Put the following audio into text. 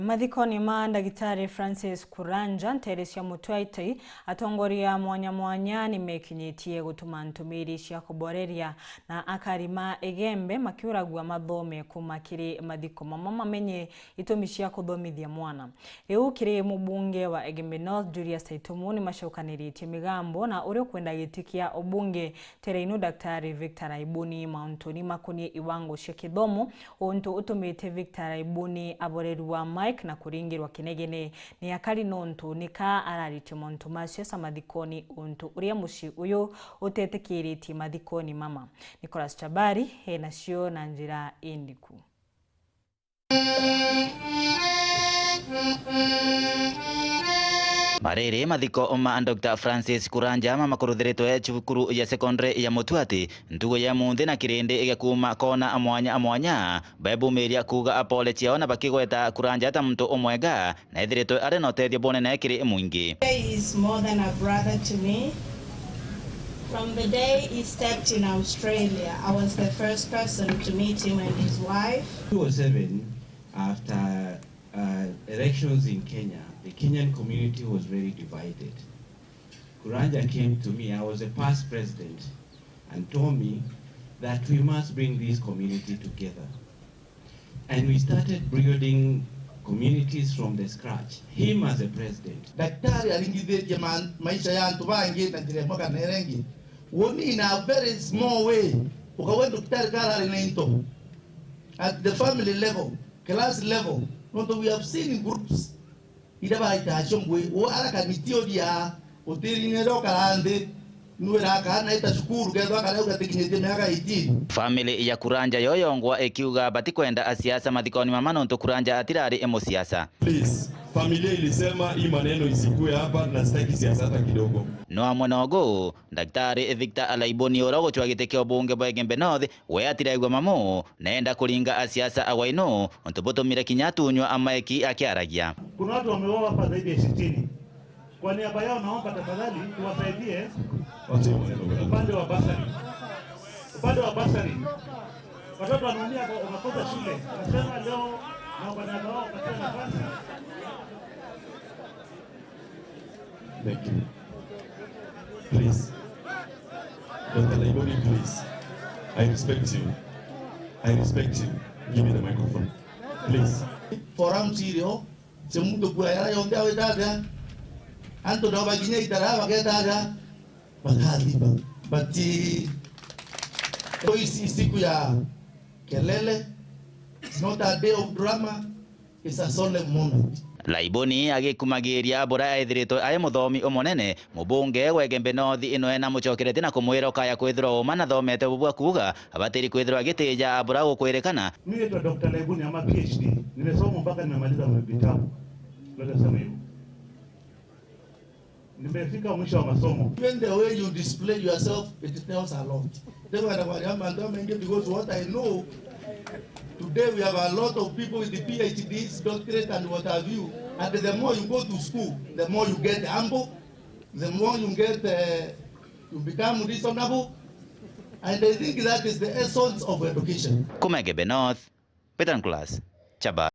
Mathikoni ma Ndagitari Francis Kuranja nterecia mutwaitei atongoria mwanya mwanya ni mekinyitie gutuma ntumiri cia kuboreria na akarima igembe makiuragua mathome kuma kiri mathiko mamwe mamenye itumi cia kuthomithia mwana. Riu kiri mubunge wa Egembe North Julius Taitumu ni macokaniritie migambo na uri kwenda gitikia obunge tereinu Daktari Victor Aibuni mauntoni makonie iwango cia kithomo untu utumite Victor Aibuni aborerua Mike na kuringirwa kinegene ni akari nontu nika ararite montu macio samathikoni untu uria muci uyu utetekiriti mathikoni mama. Nicholas Chabari hena cio na njira indiku. Marere mathiko ma Dr. Francis Kuranja makuruthiritwe cukuru ya secondary ya Mutwati ntugo ya munthi na kirindi igekuma kona mwanya bebumiria kuga apole ciao na bakigweta Kuranja ta muntu omwega na ithiritwe ari no tethio bonene kiri mwingi. He is more than a brother to me. From the day he stepped in Australia, I was the first person to meet him and his wife. 2007, after elections in Kenya, the Kenyan community was very divided. Kuranja came to me, I was a past president, and told me that we must bring this community together. And we started building communities from the scratch. Him as a president. Daktari alingidhiria maisha ya watu wengi na njia moja na rengi. Woni in a very small way. Ukawenda daktari kala linaito. At the family level, class level, we have seen in groups. Idaba itachongwe o araka mitiodia otirinero kalande nuera kana itashukuru kedwa kana ugatekinyete miaka 18. Family ya Kuranja yoyongwa ekiuga batikwenda asiasa mathikoni mama nontu Kuranja atirari emo siasa. Please, familia ilisema hii maneno isikue hapa na sitaki siasa hata kidogo. No amwenogo Daktari Victor Aibuni orogo chwagite bunge bwa Egembe North we atiraigwa mamo naenda kulinga asiasa awaino onto botomira kinyatunywa amaeki akiaragia. Kuna watu wameoa hapa zaidi ya 60. Kwa niaba yao naomba tafadhali tuwasaidie upande wa basari. Upande wa basari. Watoto wanaumia wanakosa shule. Nasema leo naomba niaba wao katika nafasi. Thank you. Please. Dr. Aibuni, please. I respect you. I respect you. Give me the microphone. Please. Forum sirio, semundo kura yara yonde awedada. Anto na baginya itara bagedada. Bagadi ba. Bati toisi siku ya kelele. It's not a day of drama. It's a solemn moment. Laibuni agikumagiria bora ethirito aye muthomi omonene mubunge wa Egembe North ino ena mucokerete na kumwira kaya kwithira mana thomete bubwa kuga abatiri kwithira gitija bora gukwerekana. Mimi naitwa Dr. Laibuni ama PhD. Nimesoma mpaka nimemaliza vitabu. Labda sema hivyo. Nimefika mwisho wa masomo. Even the way you display yourself, it tells a lot. Because what I know, today we have a lot of people with the PhDs, doctorate and what have you. And the more you go to school, the more you get humble, the more you get, you become reasonable. And I think that is the essence of education. Kuma Egembe North, Peter Nicholas Chabari.